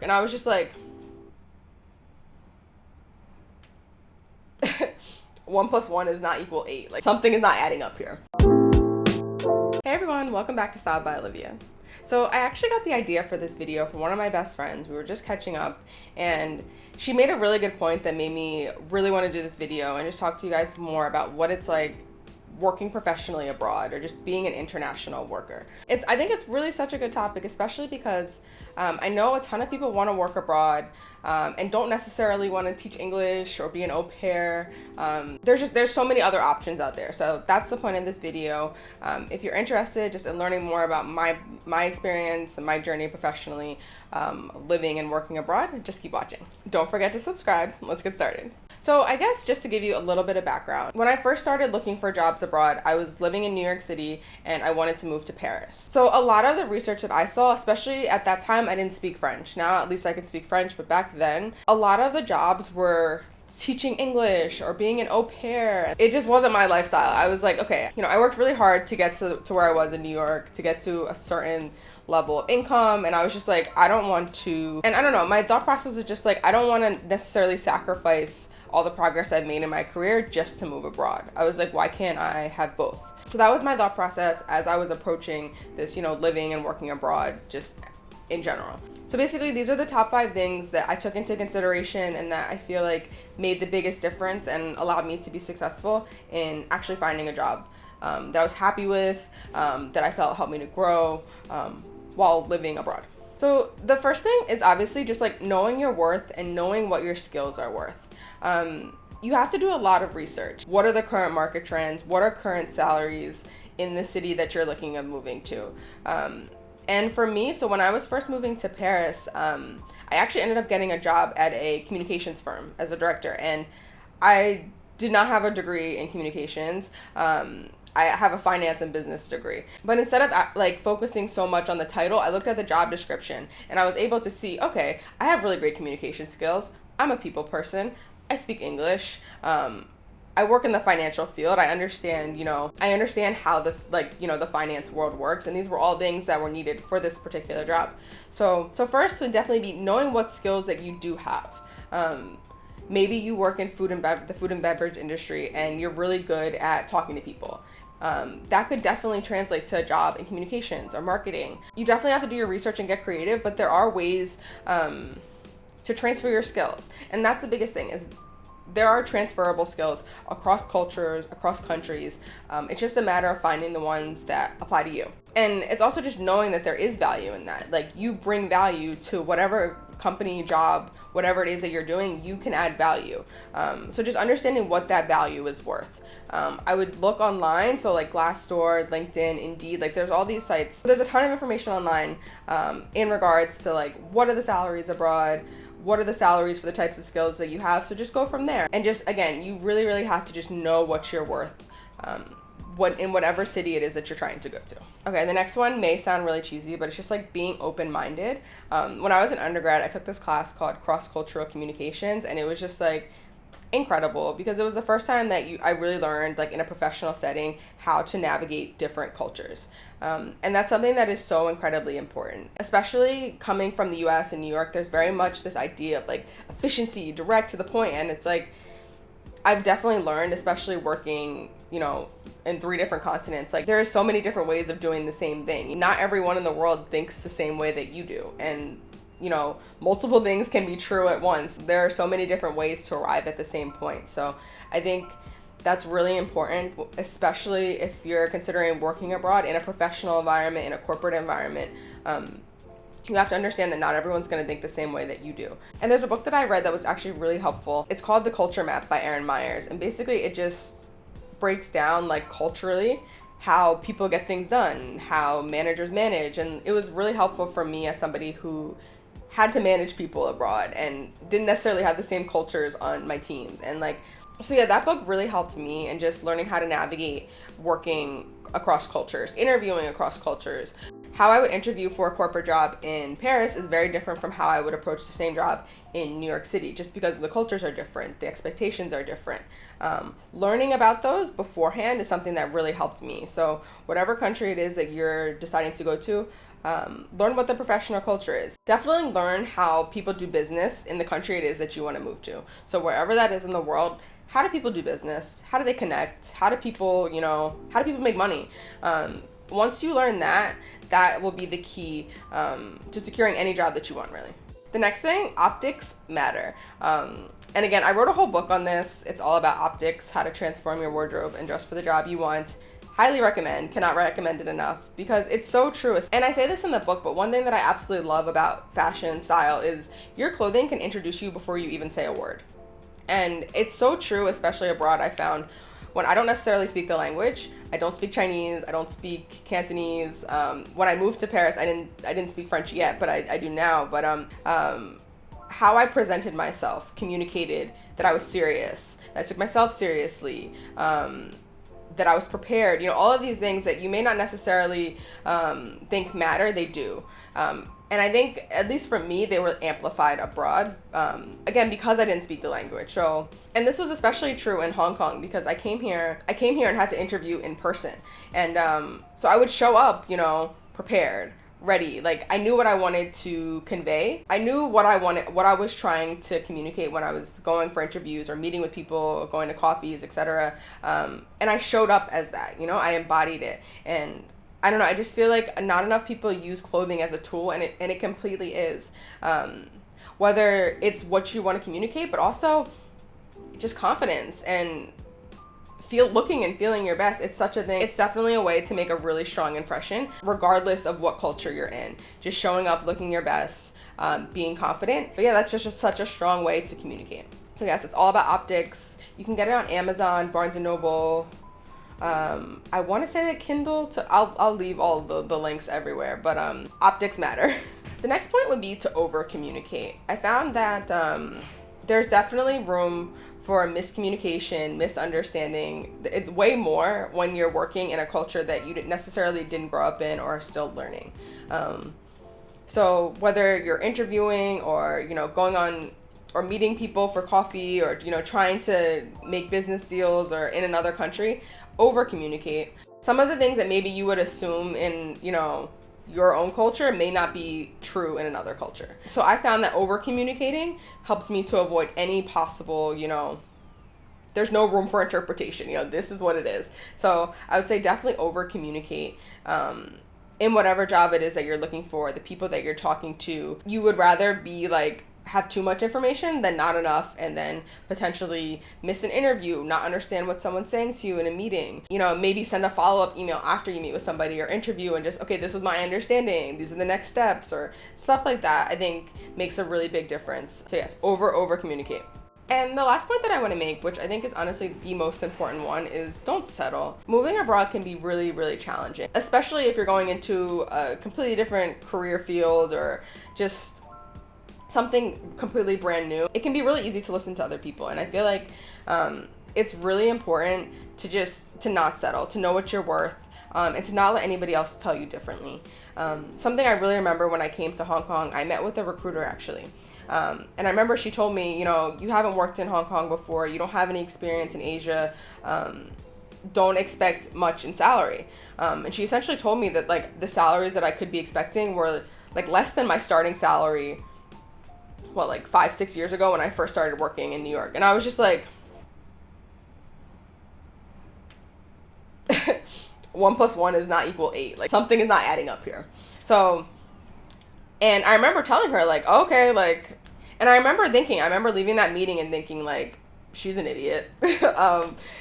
And I was just like, 1 plus 1 is not equal 8. Like, something is not adding up here. Hey everyone, welcome back to Style by Olivia. So I actually got the idea for this video from one of my best friends. We were just catching up and she made a really good point that made me really want to do this video and just talk to you guys more about what it's like working professionally abroad or just being an international worker. I think it's really such a good topic, especially because I know a ton of people want to work abroad and don't necessarily want to teach English or be an au pair. There's so many other options out there. So that's the point of this video. If you're interested just in learning more about my experience and my journey professionally living and working abroad, just keep watching. Don't forget to subscribe. Let's get started. So I guess just to give you a little bit of background, when I first started looking for jobs abroad, I was living in New York City and I wanted to move to Paris. So a lot of the research that I saw, especially at that time, I didn't speak French. Now at least I can speak French, but back then, a lot of the jobs were teaching English or being an au pair. It just wasn't my lifestyle. I was like, okay, I worked really hard to get to where I was in New York, to get to a certain level of income, and I was just like, I don't want to, and I don't know, my thought process was just like, I don't want to necessarily sacrifice all the progress I've made in my career just to move abroad. I was like, why can't I have both? So that was my thought process as I was approaching this, living and working abroad just in general. So basically, these are the top 5 things that I took into consideration and that I feel like made the biggest difference and allowed me to be successful in actually finding a job that I was happy with, that I felt helped me to grow while living abroad. So the first thing is obviously just like knowing your worth and knowing what your skills are worth. You have to do a lot of research. What are the current market trends? What are current salaries in the city that you're looking at moving to? And for me, so when I was first moving to Paris, I actually ended up getting a job at a communications firm as a director. And I did not have a degree in communications. I have a finance and business degree. But instead of like focusing so much on the title, I looked at the job description and I was able to see, okay, I have really great communication skills. I'm a people person. I speak English. I work in the financial field. I understand how the finance world works, and these were all things that were needed for this particular job. So first would definitely be knowing what skills that you do have. Maybe you work in the food and beverage industry and you're really good at talking to people. That could definitely translate to a job in communications or marketing. You definitely have to do your research and get creative, but there are ways to transfer your skills. And that's the biggest thing, is there are transferable skills across cultures, across countries. It's just a matter of finding the ones that apply to you. And it's also just knowing that there is value in that. Like, you bring value to whatever company, job, whatever it is that you're doing, you can add value. So just understanding what that value is worth. I would look online, so like Glassdoor, LinkedIn, Indeed, like there's all these sites. There's a ton of information online in regards to like, what are the salaries abroad? What are the salaries for the types of skills that you have? So just go from there. And just, again, you really, really have to just know what you're worth in whatever city it is that you're trying to go to. Okay, the next one may sound really cheesy, but it's just like being open-minded. When I was an undergrad, I took this class called Cross-Cultural Communications, and it was just like incredible because it was the first time that I really learned, like in a professional setting, how to navigate different cultures. And that's something that is so incredibly important, especially coming from the US and New York. There's very much this idea of like efficiency, direct to the point, and it's like, I've definitely learned, especially working, in 3 different continents, like there are so many different ways of doing the same thing. Not everyone in the world thinks the same way that you do. And multiple things can be true at once. There are so many different ways to arrive at the same point. So I think that's really important, especially if you're considering working abroad in a professional environment, in a corporate environment. You have to understand that not everyone's going to think the same way that you do. And there's a book that I read that was actually really helpful. It's called The Culture Map by Erin Myers. And basically it just breaks down like culturally how people get things done, how managers manage. And it was really helpful for me as somebody who had to manage people abroad and didn't necessarily have the same cultures on my teams. And so yeah, that book really helped me in just learning how to navigate working across cultures, interviewing across cultures. How I would interview for a corporate job in Paris is very different from how I would approach the same job in New York City, just because the cultures are different, the expectations are different. Learning about those beforehand is something that really helped me. So whatever country it is that you're deciding to go to, Learn what the professional culture is. Definitely learn how people do business in the country it is that you want to move to. So wherever that is in the world, how do people do business? How do they connect? How do people, how do people make money? Once you learn that, that will be the key to securing any job that you want, really. The next thing, optics matter. And again, I wrote a whole book on this. It's all about optics, how to transform your wardrobe and dress for the job you want. Highly recommend, cannot recommend it enough because it's so true. And I say this in the book, but one thing that I absolutely love about fashion and style is your clothing can introduce you before you even say a word. And it's so true, especially abroad. I found when I don't necessarily speak the language, I don't speak Chinese, I don't speak Cantonese. When I moved to Paris, I didn't speak French yet, but I do now. But how I presented myself communicated that I was serious, that I took myself seriously, that I was prepared. All of these things that you may not necessarily think matter, they do. And I think, at least for me, they were amplified abroad, again, because I didn't speak the language. So, and this was especially true in Hong Kong because I came here and had to interview in person. And so I would show up, prepared, ready. Like, I knew what I wanted to convey. I knew what I was trying to communicate when I was going for interviews or meeting with people, or going to coffees, etc. And I showed up as that, I embodied it. And I don't know, I just feel like not enough people use clothing as a tool, and it completely is. Whether it's what you want to communicate, but also just confidence and looking and feeling your best. It's such a thing. It's definitely a way to make a really strong impression, regardless of what culture you're in. Just showing up, looking your best, being confident. But yeah, that's just such a strong way to communicate. So yes, it's all about optics. You can get it on Amazon, Barnes & Noble. I want to say that Kindle, I'll leave all the links everywhere, but optics matter. The next point would be to over communicate. I found that there's definitely room for miscommunication, misunderstanding, way more when you're working in a culture that you necessarily didn't grow up in or are still learning. So whether you're interviewing or going on or meeting people for coffee or trying to make business deals or in another country, over communicate. Some of the things that maybe you would assume in your own culture may not be true in another culture. So I found that over communicating helped me to avoid any possible there's no room for interpretation. This is what it is. So I would say definitely over communicate in whatever job it is that you're looking for, the people that you're talking to. You would rather be have too much information than not enough, and then potentially miss an interview, not understand what someone's saying to you in a meeting. Maybe send a follow-up email after you meet with somebody or interview and just, okay, this was my understanding, these are the next steps, or stuff like that. I think makes a really big difference. So yes, over communicate. And the last point that I want to make, which I think is honestly the most important one, is don't settle. Moving abroad can be really, really challenging, especially if you're going into a completely different career field or just something completely brand new. It can be really easy to listen to other people, and I feel like it's really important to not settle, to know what you're worth, and to not let anybody else tell you differently. Something I really remember when I came to Hong Kong, I met with a recruiter actually. And I remember she told me, you haven't worked in Hong Kong before, you don't have any experience in Asia, don't expect much in salary. And she essentially told me that the salaries that I could be expecting were less than my starting salary 5-6 years ago when I first started working in New York. And I was just like, 1 + 1 is not equal 8. Something is not adding up here. So, and I remember telling her okay, and I remember leaving that meeting and thinking she's an idiot.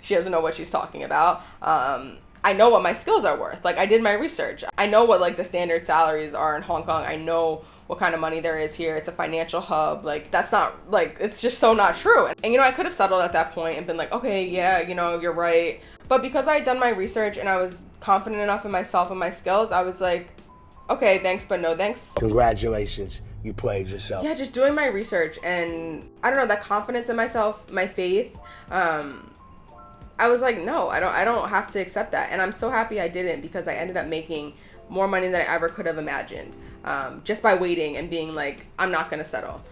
She doesn't know what she's talking about. I know what my skills are worth. I did my research. I know what the standard salaries are in Hong Kong. I know what kind of money there is here. It's a financial hub. That's not it's just so not true. And I could have settled at that point and been okay, yeah, you're right. But because I had done my research and I was confident enough in myself and my skills, I was okay, thanks, but no thanks. Congratulations, you played yourself. Yeah, just doing my research, and I don't know, that confidence in myself, my faith, I was no, I don't have to accept that. And I'm so happy I didn't, because I ended up making more money than I ever could have imagined, just by waiting and being I'm not gonna settle.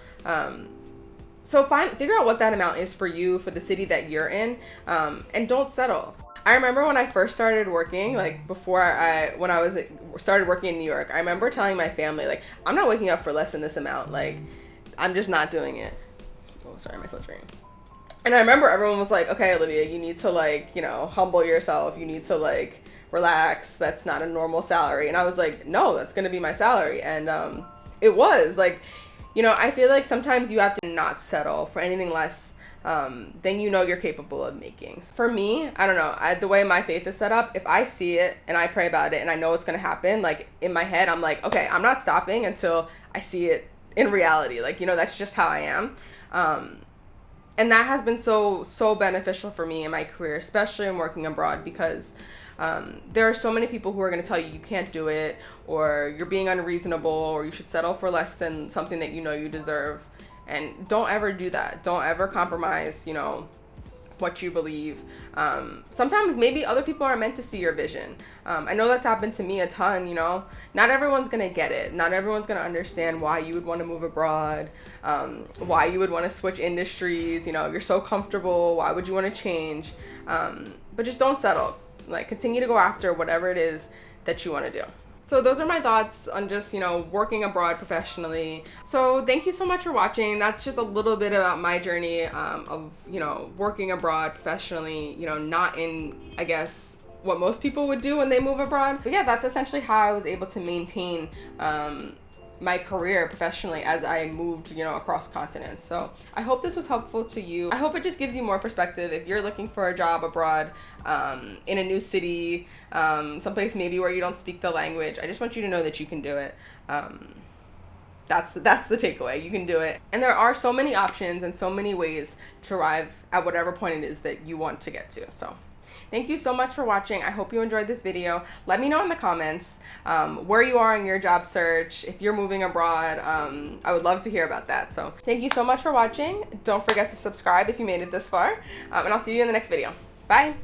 So figure out what that amount is for you, for the city that you're in, and don't settle. I remember when I first started working, like when I was started working in New York, I remember telling my family, like, I'm not waking up for less than this amount. Like, I'm just not doing it. Oh, sorry, my phone's ringing. And I remember everyone was like, okay, Olivia, you need to, like, you know, humble yourself. You need to, like, relax. That's not a normal salary. And I was like, no, that's going to be my salary. And it was. Like, you know, I feel like sometimes you have to not settle for anything less than you know you're capable of making. For me, I don't know, the way my faith is set up, if I see it and I pray about it and I know it's going to happen, like, in my head, I'm like, okay, I'm not stopping until I see it in reality. Like, you know, that's just how I am. And that has been so beneficial for me in my career, especially in working abroad, because there are so many people who are going to tell you you can't do it, or you're being unreasonable, or you should settle for less than something that you know you deserve. And don't ever do that. Don't ever compromise, you know, what you believe. Sometimes maybe other people are meant to see your vision. I know that's happened to me a ton, you know. Not everyone's gonna get it. Not everyone's gonna understand why you would want to move abroad, why you would want to switch industries. You know, you're so comfortable. Why would you want to change? But just don't settle. Like, continue to go after whatever it is that you want to do. So those are my thoughts on just, you know, working abroad professionally. So thank you so much for watching. That's just a little bit about my journey of, you know, working abroad professionally, you know, not in, I guess, what most people would do when they move abroad. But yeah, that's essentially how I was able to maintain my career professionally as I moved, you know, across continents. So I hope this was helpful to you. I hope it just gives you more perspective if you're looking for a job abroad, in a new city, someplace maybe where you don't speak the language. I just want you to know that you can do it. That's the takeaway. You can do it. And there are so many options and so many ways to arrive at whatever point it is that you want to get to. So thank you so much for watching. I hope you enjoyed this video. Let me know in the comments where you are in your job search. If you're moving abroad, I would love to hear about that. So thank you so much for watching. Don't forget to subscribe if you made it this far. And I'll see you in the next video. Bye.